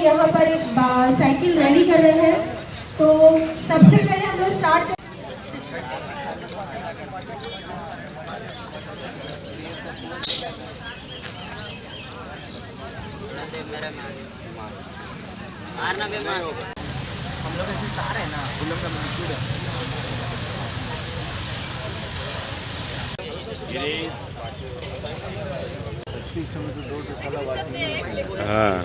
यहाँ पर एक साइकिल रैली कर रहे हैं। तो सबसे पहले हम लोग स्टार्ट हम लोग ऐसे तार है ना, उन लोग का मजदूर है। हाँ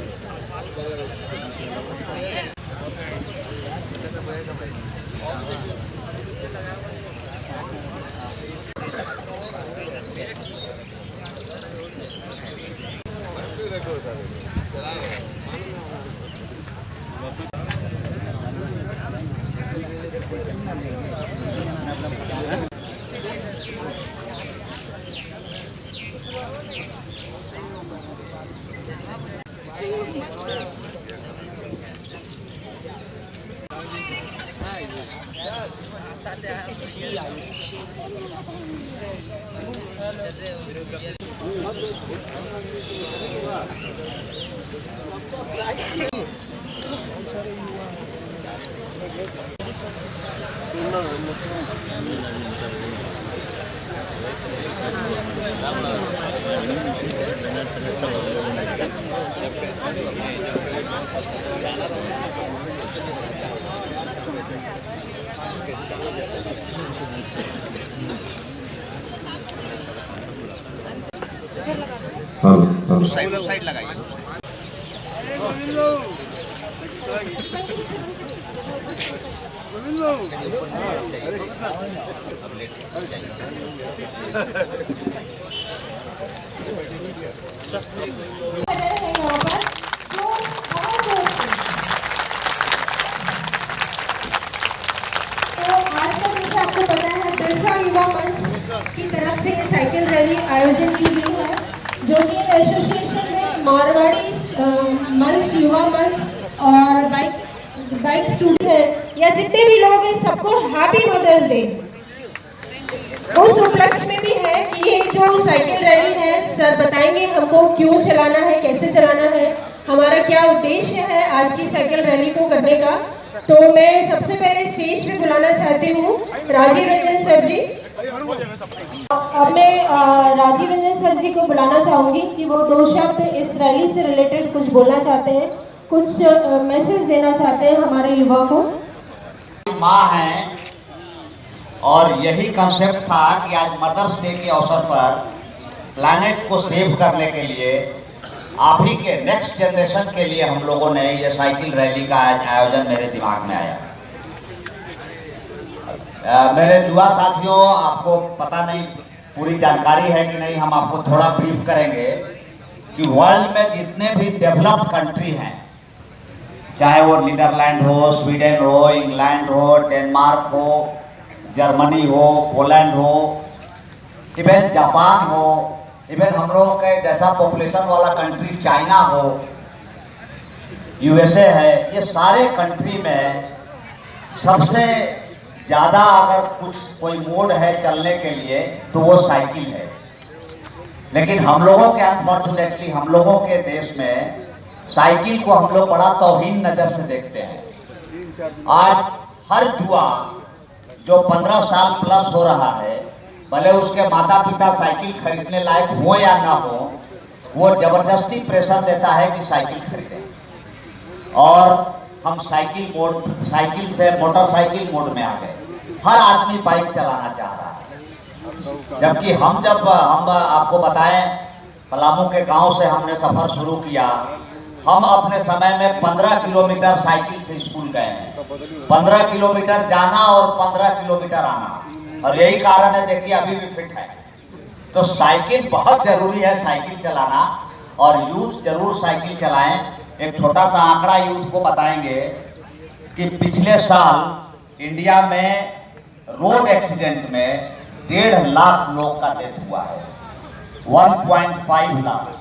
साइड लगाइए। आपको पता है बिरसा युवा मंच की तरफ से ये साइकिल रैली आयोजन की गई है, जो कि एसोसिएशन में मारवाड़ी मंच, युवा मंच और बाइक स्टूडेंट है या जितने भी लोग हैं सबको हैप्पी मदर्स डे। उस उपलक्ष्य में भी है कि ये जो साइकिल रैली है, सर बताएंगे हमको क्यों चलाना है, कैसे चलाना है, हमारा क्या उद्देश्य है आज की साइकिल रैली को करने का। तो मैं सबसे पहले स्टेज पे बुलाना चाहती हूँ राजीव रंजन सर जी। अब मैं राजीव रंजन सर जी को बुलाना चाहूँगी कि वो 2 शब्द इस रैली से रिलेटेड कुछ बोलना चाहते हैं, कुछ मैसेज देना चाहते हैं हमारे युवा को। माँ है और यही कंसेप्ट था कि आज मदर्स डे के अवसर पर प्लैनेट को सेव करने के लिए, आप ही के नेक्स्ट जनरेशन के लिए हम लोगों ने ये साइकिल रैली का आज आयोजन मेरे दिमाग में आया। मेरे युवा साथियों, आपको पता नहीं पूरी जानकारी है कि नहीं, हम आपको थोड़ा ब्रीफ करेंगे कि वर्ल्ड में जितने भी डेवलप्ड कंट्री हैं, चाहे वो नीदरलैंड हो, स्वीडन हो, इंग्लैंड हो, डेनमार्क हो, जर्मनी हो, पोलैंड हो, इवन जापान हो, इवन हम लोग के जैसा पॉपुलेशन वाला कंट्री चाइना हो, यूएसए है, ये सारे कंट्री में सबसे ज़्यादा अगर कोई मोड है चलने के लिए तो वो साइकिल है। लेकिन हम लोगों के अनफॉर्चुनेटली हम लोगों के देश में साइकिल को हम लोग बड़ा तौहीन नज़र से देखते हैं। आज हर युवा जो 15 साल प्लस हो रहा है, भले उसके माता पिता साइकिल खरीदने लायक हो या ना हो, वो जबरदस्ती प्रेशर देता है कि साइकिल खरीदें। और हम साइकिल से मोटरसाइकिल मोड में आ गए। हर आदमी बाइक चलाना चाह रहा है, जबकि जब हम आपको बताएं, पलामू के गांव से हमने सफ़र शुरू किया। हम अपने समय में 15 किलोमीटर साइकिल से स्कूल गए हैं, 15 किलोमीटर जाना और 15 किलोमीटर आना, और यही कारण है देखिए अभी भी फिट है। तो साइकिल बहुत ज़रूरी है, साइकिल चलाना, और यूथ जरूर साइकिल चलाएं। एक छोटा सा आंकड़ा यूथ को बताएंगे कि पिछले साल इंडिया में रोड एक्सीडेंट में 1.5 लाख लोग का डेथ हुआ है, 1.5 लाख।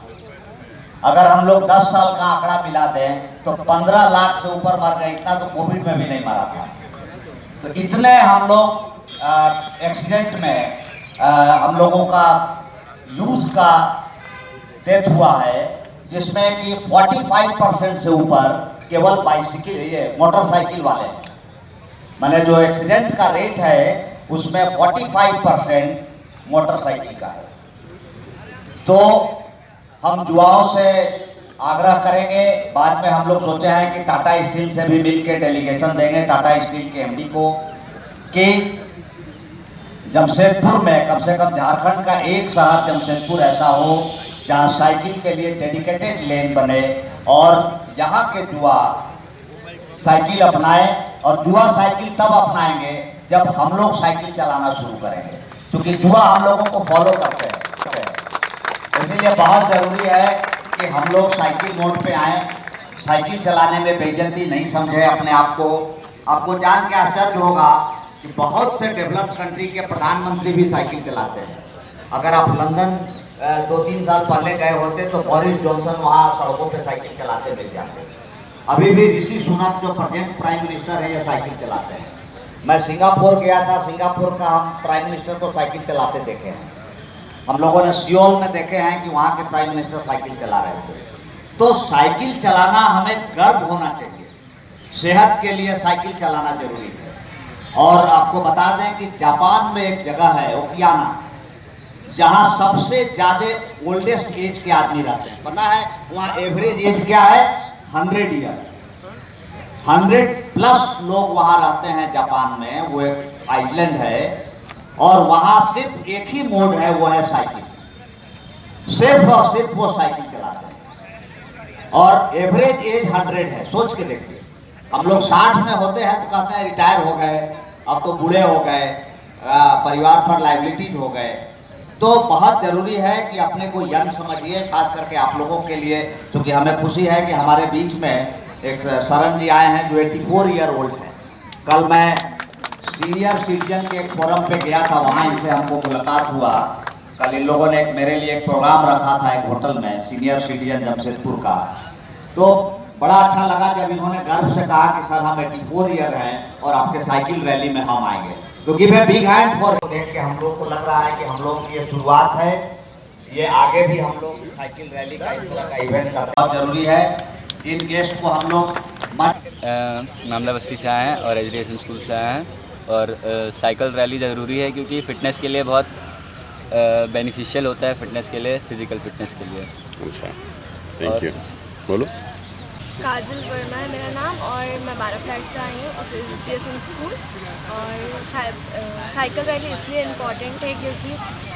अगर हम लोग 10 साल का आंकड़ा मिला दें तो 15 लाख से ऊपर मर गए। इतना तो कोविड में भी नहीं मरा था। तो इतने हम लोग एक्सीडेंट में हम लोगों का यूथ का डेथ हुआ है, जिसमें कि 45% से ऊपर केवल बाइसिकल ये मोटरसाइकिल वाले हैं। मैंने जो एक्सीडेंट का रेट है उसमें 45% मोटरसाइकिल का है। तो हम युवाओं से आग्रह करेंगे, बाद में हम लोग सोचे हैं कि टाटा स्टील से भी मिल के डेलीगेशन देंगे टाटा स्टील के एमडी को, कि जमशेदपुर में कम से कम झारखंड का एक शहर जमशेदपुर ऐसा हो जहां साइकिल के लिए डेडिकेटेड लेन बने और यहाँ के युवा साइकिल अपनाएं। और युवा साइकिल तब अपनाएंगे जब हम लोग साइकिल चलाना शुरू करेंगे, क्योंकि युवा हम लोगों को फॉलो करते हैं। इसलिए बहुत ज़रूरी है कि हम लोग साइकिल मोड पे आएँ, साइकिल चलाने में बेइज्जती नहीं समझे अपने आप को। आपको जान के आश्चर्य होगा कि बहुत से डेवलप्ड कंट्री के प्रधानमंत्री भी साइकिल चलाते हैं। अगर आप लंदन 2-3 साल पहले गए होते तो बोरिस जॉनसन वहाँ सड़कों पे साइकिल चलाते मिल जाते। अभी भी ऋषि सुनक जो प्रेजेंट प्राइम मिनिस्टर है ये साइकिल चलाते हैं। मैं सिंगापुर गया था, सिंगापुर का हम प्राइम मिनिस्टर को साइकिल चलाते देखे हैं। हम लोगों ने सियोल में देखे हैं कि वहाँ के प्राइम मिनिस्टर साइकिल चला रहे थे। तो साइकिल चलाना हमें गर्व होना चाहिए, सेहत के लिए साइकिल चलाना जरूरी है। और आपको बता दें कि जापान में एक जगह है ओकियाना, जहाँ सबसे ज़्यादा ओल्डेस्ट एज के आदमी रहते हैं। पता है वहाँ एवरेज एज क्या है? 100 ईयर। 100+ लोग वहाँ रहते हैं जापान में। वो एक आइलैंड है और वहाँ सिर्फ एक ही मोड है, वो है साइकिल। सिर्फ और सिर्फ वो साइकिल चलाते हैं और एवरेज एज 100 है। सोच के देखिए, हम लोग 60 में होते हैं तो कहते हैं रिटायर हो गए, अब तो बूढ़े हो गए, परिवार पर लाइबिलिटीज हो गए। तो बहुत ज़रूरी है कि अपने को यंग समझिए, खास करके आप लोगों के लिए, क्योंकि हमें खुशी है कि हमारे बीच में एक शरण जी आए हैं जो 84 ईयर ओल्ड है। कल मैं सीनियर सिटीजन के एक फोरम पे गया था, वहाँ इनसे हमको मुलाकात हुआ। कल इन लोगों ने मेरे लिए एक प्रोग्राम रखा था एक होटल में, सीनियर सिटीजन जमशेदपुर का। तो बड़ा अच्छा लगा जब इन्होंने गर्व से कहा कि सर हम 84 ईयर हैं और आपके साइकिल रैली में हम आएंगे। तो give a big hand for. देख के हम लोग को लग रहा है कि हम लोग की ये शुरुआत है, ये आगे भी हम लोग साइकिल रैली का इस तरह का इवेंट करना बहुत जरूरी है। जिन गेस्ट को हम लोग मामला बस्ती से आए हैं और एजुकेशन स्कूल से आए हैं। और साइकिल रैली ज़रूरी है क्योंकि फ़िटनेस के लिए बहुत बेनिफिशियल होता है, फिटनेस के लिए, फिज़िकल फिटनेस के लिए। अच्छा, थैंक यू। बोलो। काजल वर्मा है मेरा नाम और मैं 12 फ्लैट से आई हूँ उस एजुकेशन स्कूल। और साइकिल रैली इसलिए इम्पॉर्टेंट है क्योंकि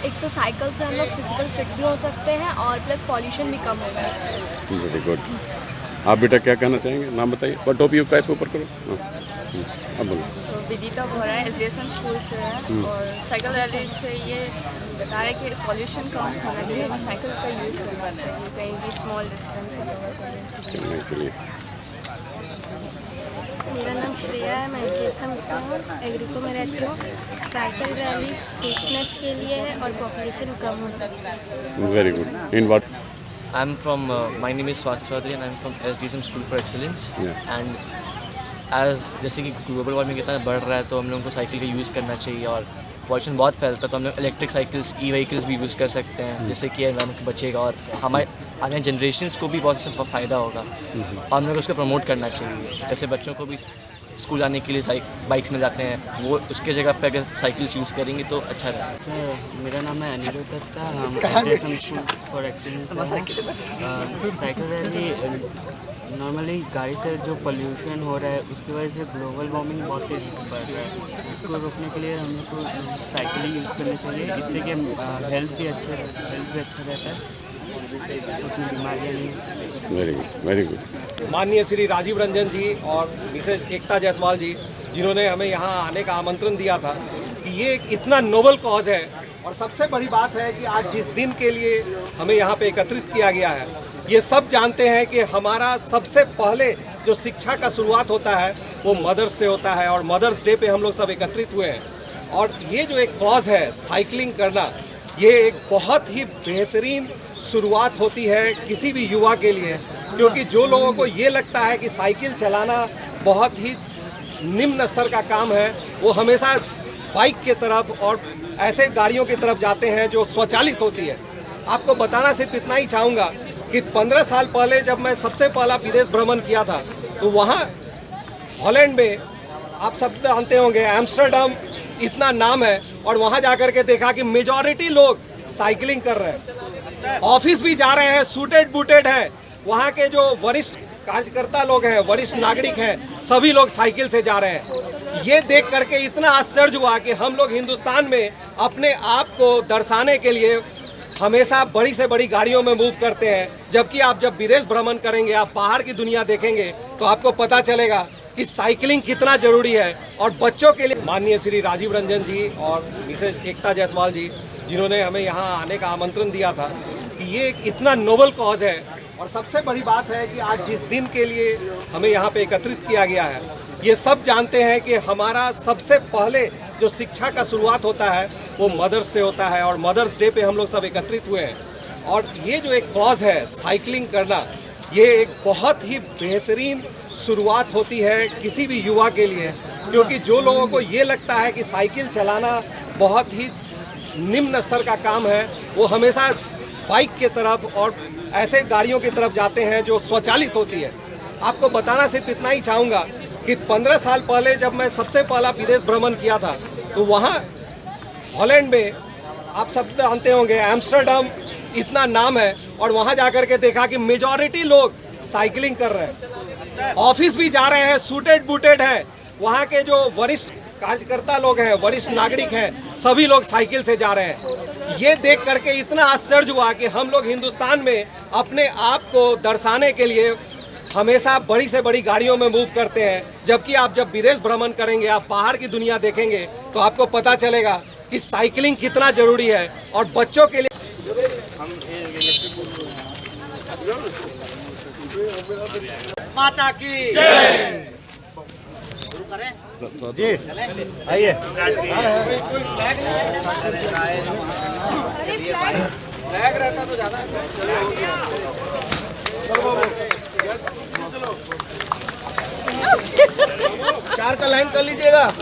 एक तो साइकिल से हम लोग फिजिकल फिट भी हो सकते हैं और प्लस पॉल्यूशन भी कम होगा इससे। Very good. आप बेटा क्या कहना चाहेंगे? नाम बताइए और टोपी पैर ऊपर करो। अब बोलो। तो विदिता बोरा है, एजुकेशन स्कूल से है और साइकिल रैली से ये बता रहे कि पॉल्यूशन कम होना चाहिए और साइकिल का यूज़ करना चाहिए कहीं भी स्मॉल डिस्टेंस करने के लिए। मेरा नाम श्रेया है, मैं एजुकेशन से हूँ, एग्रीको में रहती हूँ। साइकिल रैली फिटनेस के लिए है और पॉपुलेशन कम हो सकता है। Very good. In what? I'm from, my name is Swasti Chaudhary and I'm from SDSM School for Excellence. And as जैसे कि ग्लोबल वार्मिंग इतना बढ़ रहा है तो हम लोगों को साइकिल का यूज़ करना चाहिए और पॉल्यूशन बहुत फैलता है तो हम लोग इलेक्ट्रिक साइकिल्स, ई-व्हीकल्स भी यूज़ कर सकते हैं जिससे कि एनवायरनमेंट बचेगा और हमारे आने जनरेशन्स को भी बहुत फ़ायदा होगा। और हम लोग उसको प्रमोट करना चाहिए। जैसे बच्चों को भी स्कूल आने के लिए बाइक्स में जाते हैं, वो उसके जगह पे अगर साइकिल्स यूज़ करेंगे तो अच्छा रहेगा। मेरा नाम है अनिरुद्ध दत्ता, हम education school for excellence. Cycle rally normally गाड़ी से जो पोल्यूशन हो रहा है उसकी वजह से ग्लोबल वार्मिंग बहुत तेज़ी से बढ़ रहा है। इसको रोकने के लिए हम लोग को साइकिल ही यूज़ करनी चाहिए। इससे कि हेल्थ भी अच्छा रहता है, उतनी बीमारियाँ नहीं। Very good, very good. माननीय श्री राजीव रंजन जी और मिसेज एकता जायसवाल जी, जिन्होंने हमें यहाँ आने का आमंत्रण दिया था कि ये एक इतना नोबल कॉज है। और सबसे बड़ी बात है कि आज जिस दिन के लिए हमें यहाँ पे एकत्रित किया गया है, ये सब जानते हैं कि हमारा सबसे पहले जो शिक्षा का शुरुआत होता है वो मदर्स से होता है और मदर्स डे पे हम लोग सब एकत्रित हुए हैं। और ये जो एक कॉज है साइकिलिंग करना, ये एक बहुत ही बेहतरीन शुरुआत होती है किसी भी युवा के लिए, क्योंकि जो लोगों को ये लगता है कि साइकिल चलाना बहुत ही निम्न स्तर का काम है, वो हमेशा बाइक के तरफ और ऐसे गाड़ियों की तरफ जाते हैं जो स्वचालित होती है। आपको बताना सिर्फ इतना ही चाहूँगा कि 15 साल पहले जब मैं सबसे पहला विदेश भ्रमण किया था तो वहाँ हॉलैंड में आप सब जानते होंगे एम्स्टर्डम इतना नाम है, और वहाँ जाकर के देखा कि मेजॉरिटी लोग साइकिलिंग कर रहे हैं, ऑफिस भी जा रहे हैं, सूटेड बूटेड हैं। वहाँ के जो वरिष्ठ कार्यकर्ता लोग हैं, वरिष्ठ नागरिक हैं, सभी लोग साइकिल से जा रहे हैं। ये देख करके इतना आश्चर्य हुआ कि हम लोग हिंदुस्तान में अपने आप को दर्शाने के लिए हमेशा बड़ी से बड़ी गाड़ियों में मूव करते हैं, जबकि आप जब विदेश भ्रमण करेंगे, आप बाहर की दुनिया देखेंगे, तो आपको पता चलेगा कि साइकिलिंग कितना जरूरी है। और बच्चों के लिए माननीय श्री राजीव रंजन जी और मिसेज एकता जायसवाल जी, जिन्होंने हमें यहाँ आने का आमंत्रण दिया था, कि ये एक इतना नोबल कॉज है। और सबसे बड़ी बात है कि आज जिस दिन के लिए हमें यहाँ पे एकत्रित किया गया है, ये सब जानते हैं कि हमारा सबसे पहले जो शिक्षा का शुरुआत होता है वो मदर्स से होता है, और मदर्स डे पे हम लोग सब एकत्रित हुए हैं। और ये जो एक कॉज है साइकिलिंग करना, ये एक बहुत ही बेहतरीन शुरुआत होती है किसी भी युवा के लिए, क्योंकि जो लोगों को ये लगता है कि साइकिल चलाना बहुत ही निम्न स्तर का काम है, वो हमेशा बाइक के तरफ और ऐसे गाड़ियों की तरफ जाते हैं जो स्वचालित होती है। आपको बताना सिर्फ इतना ही चाहूँगा कि 15 साल पहले जब मैं सबसे पहला विदेश भ्रमण किया था, तो वहाँ हॉलैंड में आप सब जानते होंगे एम्स्टर्डम इतना नाम है, और वहाँ जाकर के देखा कि मेजॉरिटी लोग साइकिलिंग कर रहे हैं, ऑफिस भी जा रहे हैं, सूटेड बूटेड हैं। वहाँ के जो वरिष्ठ कार्यकर्ता लोग हैं, वरिष्ठ नागरिक हैं, सभी लोग साइकिल से जा रहे हैं। ये देख करके इतना आश्चर्य हुआ कि हम लोग हिंदुस्तान में अपने आप को दर्शाने के लिए हमेशा बड़ी से बड़ी गाड़ियों में मूव करते हैं, जबकि आप जब विदेश भ्रमण करेंगे, आप बाहर की दुनिया देखेंगे, तो आपको पता चलेगा कि साइकिलिंग कितना जरूरी है। और बच्चों के लिए माता की जय। शुरू करें जी, आइए। फ्लैग रहता तो ज्यादा। चार का लाइन कर लीजिएगा।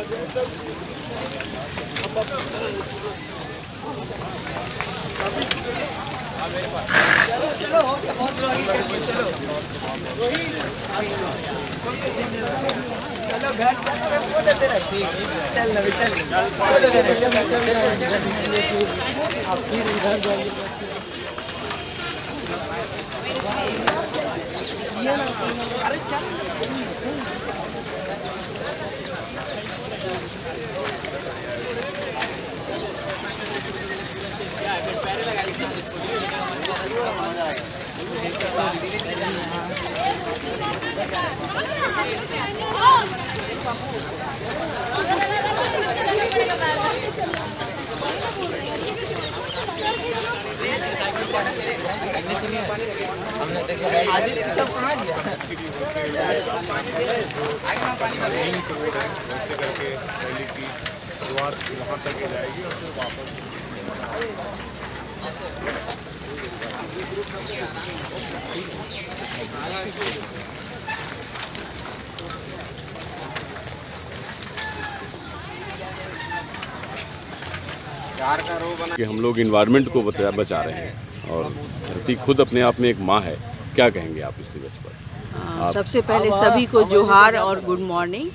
कि हम लोग इन्वायरमेंट को बचा रहे हैं, और धरती खुद अपने आप में एक माँ है। क्या कहेंगे आप इस दिवस पर? सबसे पहले सभी को जोहार और गुड मॉर्निंग।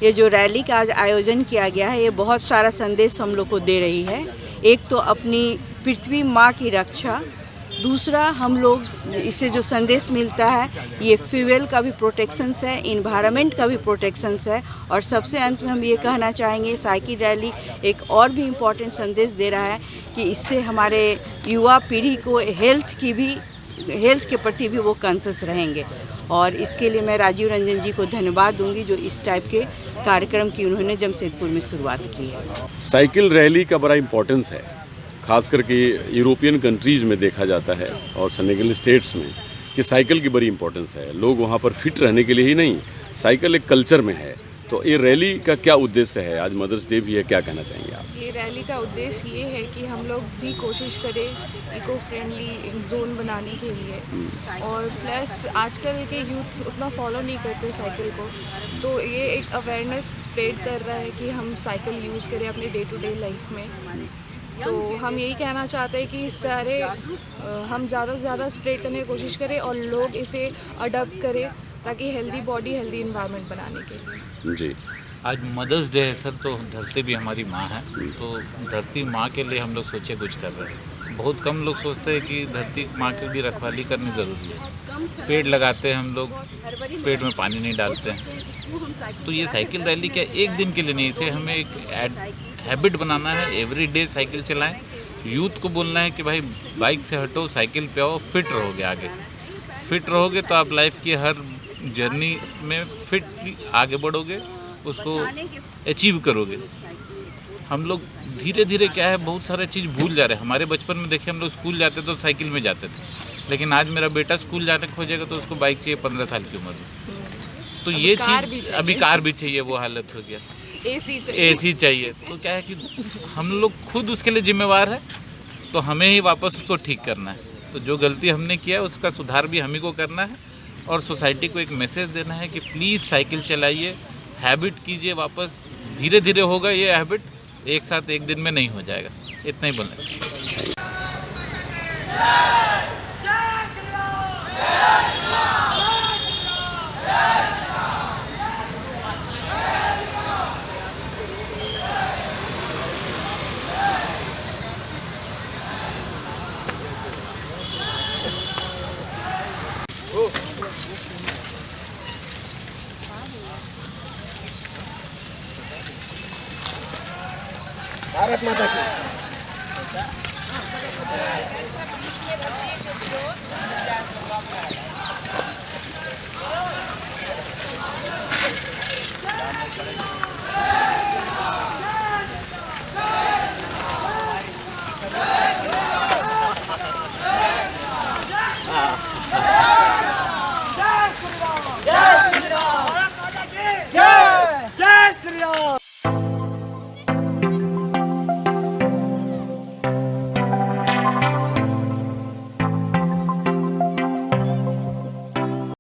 ये जो रैली का आज आयोजन किया गया है, ये बहुत सारा संदेश हम लोग को दे रही है। एक तो अपनी पृथ्वी माँ की रक्षा, दूसरा हम लोग इससे जो संदेश मिलता है, ये फ्यूल का भी प्रोटेक्शंस है, इन्वायरमेंट का भी प्रोटेक्शंस है। और सबसे अंत में हम ये कहना चाहेंगे, साइकिल रैली एक और भी इम्पॉर्टेंट संदेश दे रहा है कि इससे हमारे युवा पीढ़ी को हेल्थ के प्रति भी वो कॉन्शियस रहेंगे। और इसके लिए मैं राजीव रंजन जी को धन्यवाद दूंगी, जो इस टाइप के कार्यक्रम की उन्होंने जमशेदपुर में शुरुआत की है। साइकिल रैली का बड़ा इम्पोर्टेंस है, खास करके यूरोपियन कंट्रीज़ में देखा जाता है और सेनेगल स्टेट्स में, कि साइकिल की बड़ी इंपॉर्टेंस है। लोग वहाँ पर फिट रहने के लिए ही नहीं, साइकिल एक कल्चर में है। तो ये रैली का क्या उद्देश्य है? आज मदर्स डे भी है, क्या कहना चाहेंगे आप? ये रैली का उद्देश्य ये है कि हम लोग भी कोशिश करें इको फ्रेंडली जोन बनाने के लिए, और प्लस आजकल के यूथ उतना फॉलो नहीं करते साइकिल को, तो ये एक अवेयरनेस स्प्रेड कर रहा है कि हम साइकिल यूज़ करें अपने डे टू डे लाइफ में। तो हम यही कहना चाहते हैं कि सारे हम ज़्यादा से ज़्यादा स्प्रेड करने की कोशिश करें और लोग इसे अडॉप्ट करें ताकि हेल्दी बॉडी हेल्दी इन्वायरमेंट बनाने के लिए। जी। आज मदर्स डे है सर, तो धरती भी हमारी माँ है, तो धरती माँ के लिए हम लोग सोचे कुछ कर रहे हैं। बहुत कम लोग सोचते हैं कि धरती माँ की भी रखवाली करनी ज़रूरी है। पेड़ लगाते हैं हम लोग, पेड़ में पानी नहीं डालते हैं। तो ये साइकिल रैली क्या एक दिन के लिए नहीं, इसे हमें एक हैबिट बनाना है। एवरी डे साइकिल चलाएं। यूथ को बोलना है कि भाई बाइक से हटो, साइकिल पे आओ, फिट रहोगे। आगे फिट रहोगे तो आप लाइफ की हर जर्नी में फिट आगे बढ़ोगे, उसको अचीव करोगे। हम लोग धीरे धीरे क्या है, बहुत सारे चीज़ भूल जा रहे हैं। हमारे बचपन में देखिए, हम लोग स्कूल जाते तो साइकिल में जाते थे, लेकिन आज मेरा बेटा स्कूल जाने खोजेगा तो उसको बाइक चाहिए 15 साल की उम्र में। तो ये चीज़ अभी कार भी चाहिए, वो हालत हो गया। एसी चाहिए। तो क्या है कि हम लोग खुद उसके लिए जिम्मेवार है, तो हमें ही वापस उसको ठीक करना है। तो जो गलती हमने किया है उसका सुधार भी हम ही को करना है, और सोसाइटी को एक मैसेज देना है कि प्लीज़ साइकिल चलाइए, हैबिट कीजिए वापस। धीरे धीरे होगा ये हैबिट, एक साथ एक दिन में नहीं हो जाएगा। इतना ही बोलना चाहिए। भारत माता की।